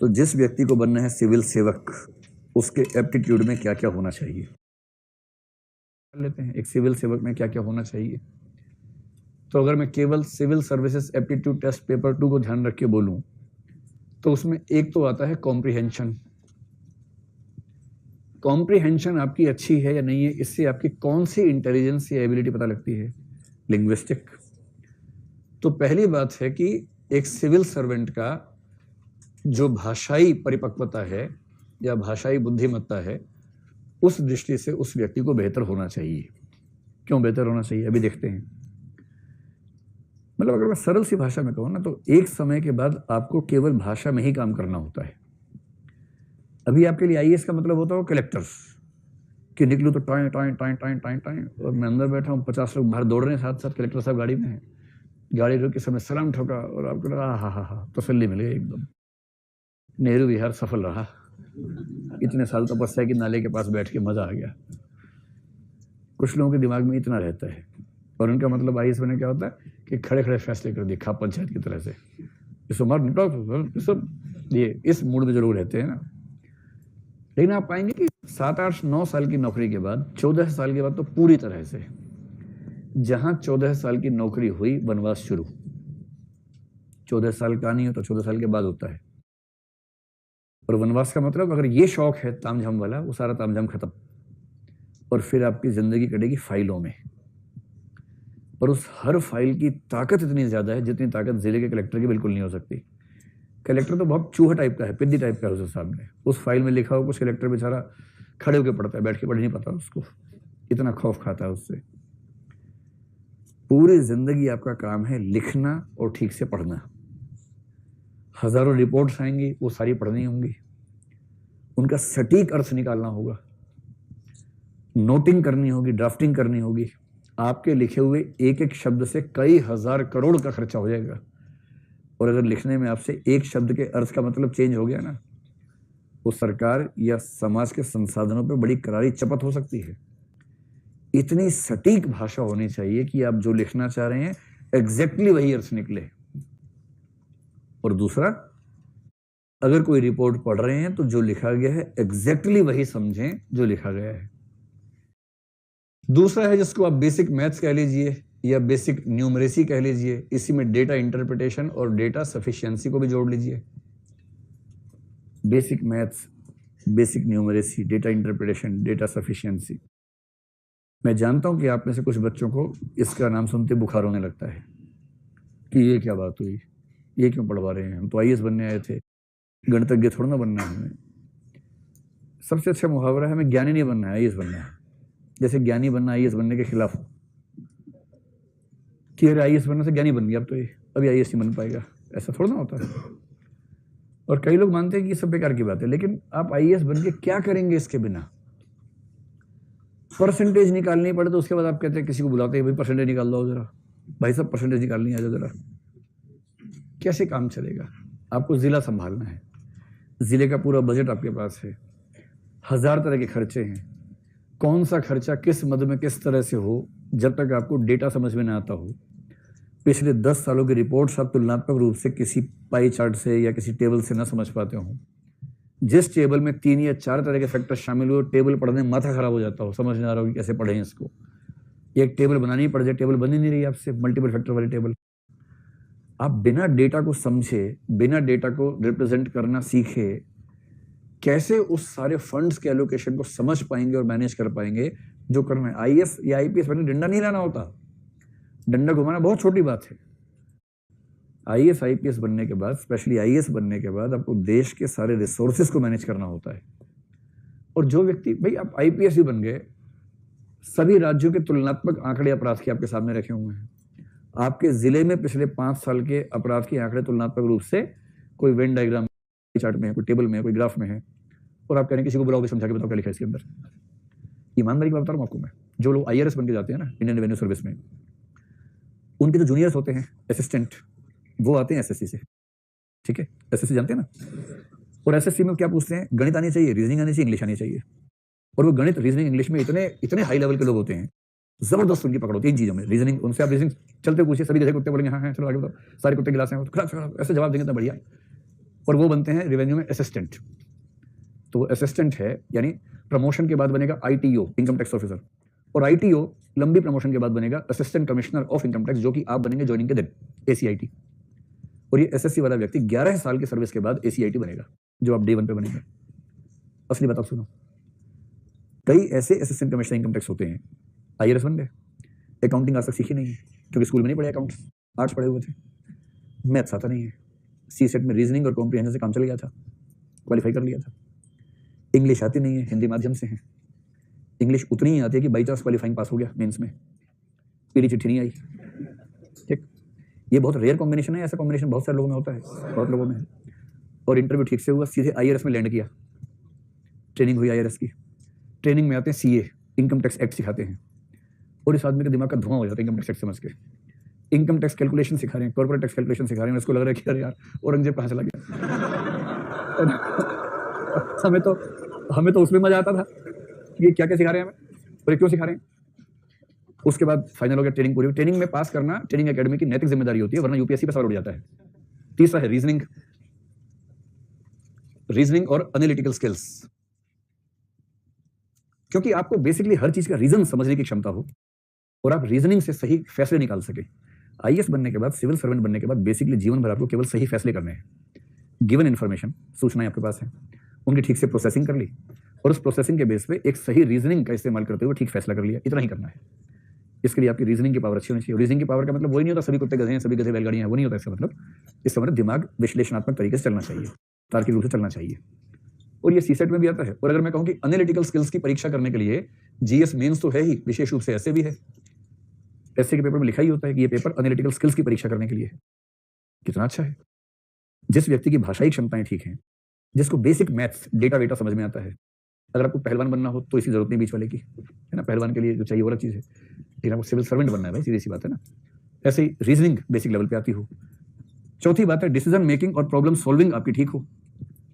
तो जिस व्यक्ति को बनना है सिविल सेवक, उसके एप्टीट्यूड में क्या क्या होना चाहिए लेते हैं। एक सिविल सेवक में क्या क्या होना चाहिए। तो अगर मैं केवल civil services aptitude test paper 2 को ध्यान रख के बोलूं तो उसमें एक तो आता है कॉम्प्रिहेंशन। कॉम्प्रिहेंशन आपकी अच्छी है या नहीं है, इससे आपकी कौन सी इंटेलिजेंस या एबिलिटी पता लगती है। लिंग्विस्टिक। तो पहली बात है कि एक सिविल सर्वेंट का जो भाषाई परिपक्वता है या भाषाई बुद्धिमत्ता है, उस दृष्टि से उस व्यक्ति को बेहतर होना चाहिए। क्यों बेहतर होना चाहिए, अभी देखते हैं। मतलब अगर मैं सरल सी भाषा में कहूँ ना, तो एक समय के बाद आपको केवल भाषा में ही काम करना होता है। अभी आपके लिए आईएएस का मतलब होता है कलेक्टर्स, कि निकलूँ तो time time time time time time, और मैं अंदर बैठा हूँ, 50 लोग बाहर दौड़ रहे हैं, साथ साथ कलेक्टर साहब गाड़ी में हैं, गाड़ी रोक के समय सलाम ठोका और आपको लगा हा तसल्ली मिल गई एकदम, नेहरू विहार सफल रहा, इतने साल तपस्या की नाले के पास बैठ के मजा आ गया। कुछ लोगों के दिमाग में इतना रहता है, और उनका मतलब आईएएस में क्या होता है कि खड़े खड़े फैसले कर दिए, खाप पंचायत की तरह से, सब ये इस मूड में जरूर रहते हैं ना। लेकिन आप पाएंगे कि 7, 8, 9 साल की नौकरी के बाद, 14 साल के बाद तो पूरी तरह से, जहां 14 साल की नौकरी हुई, वनवास शुरू। 14 साल का नहीं हो तो 14 साल के बाद होता है। और वनवास का मतलब, अगर ये शौक है तामझाम वाला, वो सारा तामझाम खत्म, और फिर आपकी जिंदगी कटेगी फाइलों में। और उस हर फाइल की ताकत इतनी ज्यादा है जितनी ताकत जिले के कलेक्टर की बिल्कुल नहीं हो सकती। कलेक्टर तो बहुत चूहा टाइप का है, पिद्दी टाइप का है उसके सामने। उस फाइल में लिखा हो कुछ, कलेक्टर बेचारा खड़े होकर पढ़ता है, बैठ के पढ़ नहीं पाता उसको, इतना खौफ खाता है उससे। पूरी जिंदगी आपका काम है लिखना और ठीक से पढ़ना। हजारों रिपोर्ट्स आएंगी, वो सारी पढ़नी होंगी, उनका सटीक अर्थ निकालना होगा, नोटिंग करनी होगी, ड्राफ्टिंग करनी होगी। आपके लिखे हुए एक एक शब्द से कई हजार करोड़ का खर्चा हो जाएगा। और अगर लिखने में आपसे एक शब्द के अर्थ का मतलब चेंज हो गया ना, वो सरकार या समाज के संसाधनों पे बड़ी करारी चपत हो सकती है। इतनी सटीक भाषा होनी चाहिए कि आप जो लिखना चाह रहे हैं एग्जैक्टली वही अर्थ निकले। और दूसरा, अगर कोई रिपोर्ट पढ़ रहे हैं तो जो लिखा गया है एग्जैक्टली वही समझें जो लिखा गया है। दूसरा है जिसको आप बेसिक मैथ्स कह लीजिए या बेसिक न्यूमरेसी कह लीजिए, इसी में डेटा इंटरप्रिटेशन और डेटा सफिशिएंसी को भी जोड़ लीजिए। Basic maths, basic numeracy, data interpretation, data sufficiency. मैं जानता हूं कि आप में से कुछ बच्चों को इसका नाम सुनते बुखार होने लगता है कि ये क्या बात हुई, ये क्यों पढ़वा रहे हैं, हम तो आईएएस बनने आए थे, गणितज्ञ थोड़ा ना बनना है हमें। सबसे अच्छा मुहावरा है, हमें ज्ञानी नहीं बनना है, आईएएस बनना है। जैसे ज्ञानी बनना आईएएस बनने के खिलाफ हो कि अरे आईएएस बनने से ज्ञानी बन गया, अब तो ये अभी आईएएस नहीं बन पाएगा, ऐसा थोड़ा ना होता है। और कई लोग मानते हैं कि सब बेकार की बात है, लेकिन आप आईएएस बन के क्या करेंगे इसके बिना। परसेंटेज निकालनी पड़े तो उसके बाद आप कहते हैं, किसी को बुलाते हैं, भाई परसेंटेज निकाल दो जरा, भाई सब परसेंटेज निकालनी आ जाओ जरा। कैसे काम चलेगा। आपको जिला संभालना है, जिले का पूरा बजट आपके पास है, 1000 तरह के खर्चे हैं, कौन सा खर्चा किस मद में किस तरह से हो, जब तक आपको डेटा समझ में ना आता हो। पिछले 10 सालों की रिपोर्ट्स आप तुलनात्मक रूप से किसी पाई चार्ट से या किसी टेबल से ना समझ पाते हो। जिस टेबल में 3 या 4 तरह के फैक्टर शामिल हुए, टेबल पढ़ने में माथा खराब हो जाता हो, समझ नहीं आ रहा हो कि कैसे पढ़ें इसको। एक टेबल बनानी पड़ जाए, टेबल बन ही नहीं रही आपसे, मल्टीपल फैक्टर वाली टेबल। आप बिना डेटा को समझे, बिना डेटा को रिप्रेजेंट करना सीखे, कैसे उस सारे फंड्स के एलोकेशन को समझ पाएंगे और मैनेज कर पाएंगे जो करना है। आईएएस या आईपीएस बनने डंडा नहीं लाना होता, डंडा घुमाना बहुत छोटी बात है। आईएएस आईपीएस बनने के बाद, स्पेशली आईएएस बनने के बाद, आपको देश के सारे रिसोर्सेज को मैनेज करना होता है। और जो व्यक्ति, भाई आप आईपीएस भी बन गए, सभी राज्यों के तुलनात्मक आंकड़े अपराध के आपके सामने रखे हुए हैं। आपके जिले में पिछले 5 साल के अपराध के आंकड़े तुलनात्मक रूप से कोई वेन डायग्राम चार्ट में है, कोई टेबल में है, कोई ग्राफ में है, और आप कह रहे हैं किसी को बुलाओ भी समझा के बताओ क्या लिखा है इसके अंदर। ईमानदारी की बात बता रहा हूं आपको मैं, जो लोग आईआरएस बन के जाते हैं ना इंडियन रेवेन्यू सर्विस में, उनके जो जूनियर्स होते हैं असिस्टेंट, वो आते हैं एसएससी से, ठीक है, एसएससी जानते हैं ना। और एसएससी में क्या पूछते हैं, गणित आनी चाहिए, रीजनिंग आनी चाहिए, इंग्लिश आनी चाहिए। और वो गणित, रीजनिंग, इंग्लिश में इतने हाई लेवल के लोग होते हैं, जबरदस्त उनकी पकड़ होती है इन चीजों में। रीजनिंग, उनसे आप रीजनिंग चलते पूछिए, सभी जगह कुत्ते बोलेंगे हाँ हाँ चलो आगे बताओ, सारे कुत्ते गिलास हैं, ऐसे जवाब देंगे तो बढ़िया। और वो बनते हैं रेवेन्यू में असिस्टेंट। तो वो असिस्टेंट है, यानी प्रमोशन के बाद बनेगा ITO, इनकम टैक्स ऑफिसर, और ITO लंबी प्रमोशन के बाद बनेगा assistant commissioner of income tax, जो कि आप बनेंगे ज्वाइनिंग के दिन, ACIT। और ये SSC वाला व्यक्ति 11 साल की सर्विस के बाद ACIT बनेगा, जो आप डे 1 पे बनेंगे। असली बात आप सुनो, कई ऐसे असिस्टेंट कमिश्नर इनकम टैक्स होते हैं, IRS बन गए, अकाउंटिंग आज तक सीखी नहीं है, क्योंकि स्कूल में नहीं पढ़े अकाउंट्स, आर्ट्स पढ़े हुए थे, मैथ्स आता नहीं है, CSET में रीजनिंग और कॉम्प्रिहेंशन से काम चल गया था, क्वालिफाई कर लिया था। इंग्लिश आती नहीं है, हिंदी माध्यम से है, इंग्लिश उतनी ही आती है कि बाई चांस क्वालिफाइंग पास हो गया मेंस में, पीली चिट्ठी नहीं आई। ठीक, ये बहुत रेयर कॉम्बिनेशन है, ऐसा कॉम्बिनेशन बहुत सारे लोगों में होता है, बहुत लोगों में है। और इंटरव्यू ठीक से हुआ, सीधे IRS में लैंड किया, ट्रेनिंग हुई IRS की, ट्रेनिंग में आते हैं CA, इनकम टैक्स एक्ट सिखाते हैं, और इस आदमी के दिमाग का धुआं हो जाता है इनकम टैक्स एक्ट समझ के। इनकम टैक्स कैलकुलेशन सिखा रहे हैं, कॉर्पोरेट टैक्स कैलकुलेशन सिखा रहे हैं, उसको लग रहा है कि अरे यार औरंगजेब कहाँ चला गया। हमें तो उसमें मजा आता था, ये क्या क्या सिखा रहे हैं हमें और ये क्यों सिखा रहे हैं। उसके बाद फाइनल हो गया, ट्रेनिंग पूरी। ट्रेनिंग में पास करना ट्रेनिंग एकेडमी की नैतिक जिम्मेदारी होती है, वरना UPSC पे सवाल उठ जाता है। तीसरा है रीजनिंग और एनालिटिकल स्किल्स, क्योंकि आपको बेसिकली हर चीज का रीजन समझने की क्षमता हो और आप रीजनिंग से सही फैसले निकाल सके। IAS बनने के बाद, सिविल सर्वेंट बनने के बाद बेसिकली जीवन भर आपको केवल सही फैसले करने हैं। गिवन इन्फॉर्मेशन, सूचनाएं आपके पास है, उनकी ठीक से प्रोसेसिंग कर ली और उस प्रोसेसिंग के बेस पे एक सही रीजनिंग का इस्तेमाल करते हुए ठीक फैसला कर लिया, इतना ही करना है। इसके लिए आपकी रीजनिंग की पावर अच्छी होनी चाहिए। रीजनिंग की पावर का मतलब वही नहीं होता सभी कुत्ते गधे हैं, सभी गधे बैलगाड़ियां हैं, वो नहीं होता। इसका मतलब दिमाग विश्लेषणात्मक तरीके से चलना चाहिए, तार्किक रूप से चलना चाहिए। और ये CSET में भी आता है। और अगर मैं कहूँ कि एनालिटिकल स्किल्स की परीक्षा करने के लिए GS मेंस तो है ही, विशेष रूप से ऐसे भी है, ऐसे के पेपर में लिखा ही होता है कि ये पेपर एनालिटिकल स्किल्स की परीक्षा करने के लिए। कितना अच्छा है। जिस व्यक्ति की भाषाई क्षमताएं ठीक हैं, जिसको बेसिक मैथ्स डेटा वेटा समझ में आता है, अगर आपको पहलवान बनना हो तो इसकी जरूरत नहीं बीच वाले की, है ना। पहलवान के लिए जो चाहिए वो अलग चीज़ है, लेकिन आपको सिविल सर्वेंट बनना है भाई, सीधी सी बात है ना। ऐसे ही रीजनिंग बेसिक लेवल पे आती हो। चौथी बात है डिसीजन मेकिंग और प्रॉब्लम सॉल्विंग आपकी ठीक हो,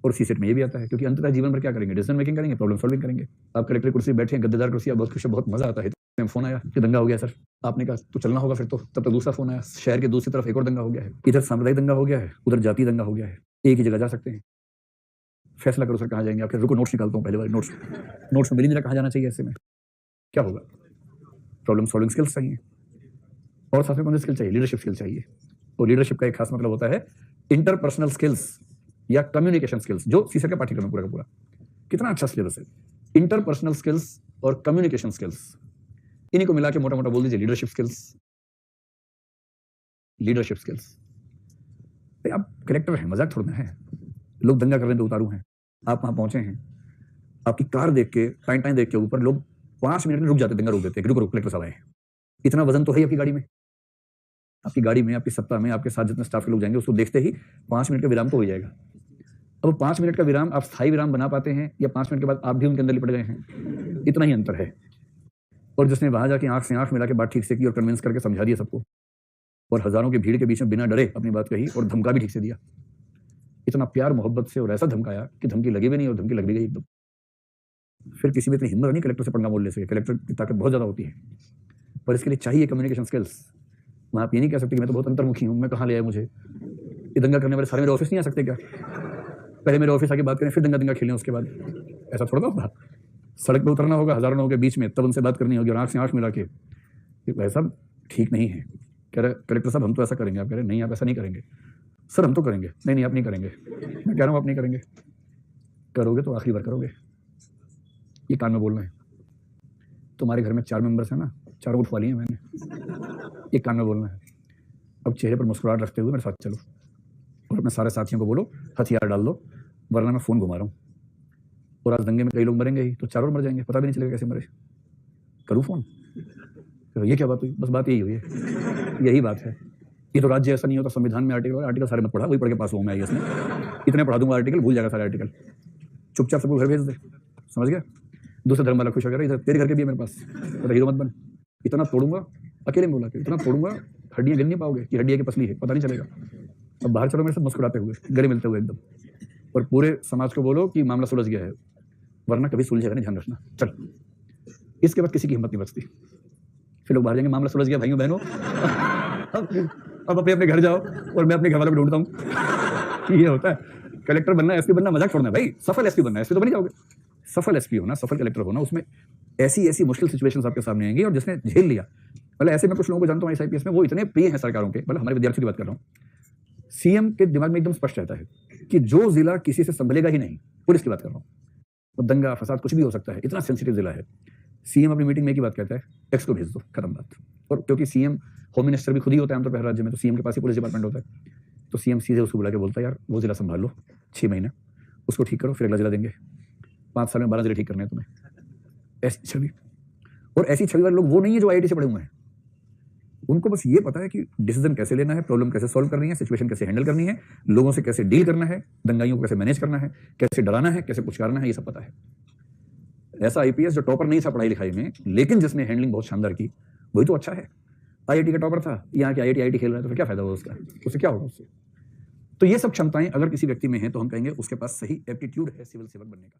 और CSET में ये भी आता है, क्योंकि अंततः जीवन भर क्या करेंगे, डिसीजन मेकिंग करेंगे, प्रॉब्लम सॉल्विंग करेंगे। आप कलेक्टर कुर्सी बैठे हैं, गद्देदार कुर्सी, बहुत खुश है, बहुत मजा आता है। फोन आया कि दंगा हो गया सर, आपने कहा तो चलना होगा फिर तो, तब तक दूसरा फोन आया, शहर के दूसरी तरफ एक और दंगा हो गया है, इधर सांप्रदायिक दंगा हो गया है, उधर जाति दंगा हो गया है, एक ही जगह जा सकते हैं, फैसला करो सर कहाँ जाएंगे। आपके रुको नोट्स निकालता हूँ, पहले बार नोट्स में मिल नहीं रहा कहाँ जाना चाहिए, ऐसे में क्या होगा। प्रॉब्लम सॉल्विंग स्किल्स चाहिए, और साथ में कौन सी स्किल चाहिए, लीडरशिप स्किल चाहिए। और लीडरशिप का एक खास मतलब होता है इंटरपर्सनल स्किल्स या कम्युनिकेशन स्किल्स, जो CSET का पाठ्यक्रम पूरा का पूरा। कितना अच्छा सिलेबस है। इंटरपर्सनल स्किल्स और कम्युनिकेशन स्किल्स, इन्हीं को मिला के मोटा मोटा बोल दीजिए लीडरशिप स्किल्स। आप कलेक्टर हैं, मजाक थोड़ा है, लोग दंगा करने पे उतारू हैं, आप वहां पहुंचे हैं, आपकी कार देख के, टाइम देख के ऊपर लोग 5 मिनट में रुक जाते, दंगा रोक देते हैं, रुको कलेक्टर साहब आए हैं। इतना वजन तो है आपकी गाड़ी में, आपकी सत्ता में, आपके साथ जितने स्टाफ के लोग जाएंगे, उसको देखते ही 5 मिनट का विराम तो हो जाएगा। अब 5 मिनट का विराम आप स्थायी विराम बना पाते हैं, या 5 मिनट के बाद आप भी उनके अंदर लिपट गए हैं, इतना ही अंतर है। और जिसने वहां जाके आंख से आंख मिला के बात ठीक से की और कन्विंस करके समझा दिया सबको, और हजारों की भीड़ के बीच में बिना डरे अपनी बात कही और धमका भी ठीक से दिया, इतना प्यार मोहब्बत से और ऐसा धमकाया कि धमकी लगी भी नहीं और धमकी लग भी गई एकदम। फिर किसी में इतनी हिम्मत नहीं कलेक्टर से पंगा बोल ले सके, कलेक्टर की ताकत बहुत ज्यादा होती है, पर इसके लिए चाहिए कम्युनिकेशन स्किल्स। वहां आप ये नहीं कह सकते कि मैं तो बहुत अंतर्मुखी हूं, मैं कहाँ ले आया मुझे, ये दंगा करने वाले सारे मेरे ऑफिस नहीं आ सकते क्या, पहले मेरे ऑफिस आके बात करें, फिर दंगा खेलें उसके बाद, ऐसा थोड़ा होगा। सड़क पर उतरना होगा हजारों लोगों के बीच में, तब उनसे बात करनी होगी और आंख से आंख मिला के, ऐसा ठीक नहीं है। कह रहे कलेक्टर साहब हम तो ऐसा करेंगे, आप कह रहे नहीं आप ऐसा नहीं करेंगे। सर हम तो करेंगे, नहीं आप नहीं करेंगे। मैं कह रहा हूँ आप नहीं करेंगे, करोगे तो आखिरी बार करोगे, ये कान में बोलना है। तुम्हारे घर में 4 मेंबर्स हैं ना, चारों उठवा लिए मैंने, एक कान में बोलना है। अब चेहरे पर मुस्कुराहट रखते हुए मेरे साथ चलो और अपने सारे साथियों को बोलो हथियार डाल दो, वरना मैं फ़ोन घुमा रहा हूँ। और आज दंगे में कई लोग मरेंगे ही, तो चारों मर जाएंगे, पता भी नहीं चलेगा कैसे मरे। करूँ फ़ोन, तो ये क्या बात हुई, बस बात यही हुई है, यही बात है। ये तो राज्य ऐसा नहीं होता, संविधान में आर्टिकल सारे मत पढ़ा, वही पढ़ के पास हुआ मैं IAS में, इतने पढ़ा दूंगा आर्टिकल, भूल जाएगा सारे आर्टिकल, चुपचाप सबको घर भेज दे, समझ गया। दूसरे धर्म वाला खुश हो गया, इधर तेरे घर के भी है मेरे पास, तो हीरो मत बन, इतना तोड़ूंगा, अकेले में बोला कि इतना तोड़ूंगा हड्डियां गिन नहीं पाओगे कि हड्डियां की पसली है, पता नहीं चलेगा। अब बाहर चलो मेरे साथ मुस्कुराते हुए, गले मिलते हुए एकदम, और पूरे समाज को बोलो कि मामला सुलझ गया है, वरना कभी सुलझेगा नहीं, ध्यान रखना। चल, इसके बाद किसी की हिम्मत नहीं बचती, फिर लोग बाहर जाएंगे, मामला सुलझ गया भाइयों बहनों, अब अपने अपने घर जाओ और मैं अपने घर वालों को ढूंढता हूँ। ये होता है, कलेक्टर बनना, एसपी बनना मजाक छोड़ना है भाई, सफल एसपी बनना है, एसपी तो बन ही जाओगे। सफल एसपी होना, सफल कलेक्टर होना, उसमें ऐसी ऐसी मुश्किल सिचुएशंस आपके सामने आएंगी, और जिसने झेल लिया, मतलब ऐसे में कुछ लोगों को जानता हूँ IAS में, वो इतने प्रिय हैं सरकारों के, मतलब हमारे विद्यार्थियों की बात कर रहा हूँ, सीएम के दिमाग में एकदम स्पष्ट रहता है कि जो जिला किसी से संभलेगा ही नहीं, पुलिस की बात कर रहा हूँ, तो दंगा फसाद कुछ भी हो सकता है, इतना सेंसिटिव जिला है। सीएम अपनी मीटिंग में एक ही बात कहता है, एक्स को भेज दो, खत्म बात। और क्योंकि सीएम होम मिनिस्टर भी खुद ही होता है आमतौर पर हर राज्य में, तो सीएम के पास ही पुलिस डिपार्टमेंट होता है, तो सीएम सीधे उसको बुला के बोलता है, यार वो जिला संभाल लो 6 महीने, उसको ठीक करो, फिर अगला जिला देंगे, 5 साल में 12 जिले ठीक करने हैं तुम्हें। ऐसी छवि, और ऐसी छवि वाले लोग वो नहीं है जो IIT से पढ़े हुए हैं, उनको बस ये पता है कि डिसीजन कैसे लेना है, प्रॉब्लम कैसे सॉल्व करनी है, सिचुएशन कैसे हैंडल करनी है, लोगों से कैसे डील करना है, दंगाइयों को कैसे मैनेज करना है, कैसे डराना है, कैसे पुचकारना है, ये सब पता है। ऐसा IPS जो टॉपर नहीं था पढ़ाई लिखाई में, लेकिन जिसने हैंडलिंग बहुत शानदार की, वही तो अच्छा है। IIT का टॉपर था, यहाँ के IIT खेल रहा है, तो फिर क्या फायदा होगा उसका, उससे क्या होगा उससे। तो ये सब क्षमताएं अगर किसी व्यक्ति में हैं, तो हम कहेंगे उसके पास सही एप्टीट्यूड है सिविल सेवक बनने का।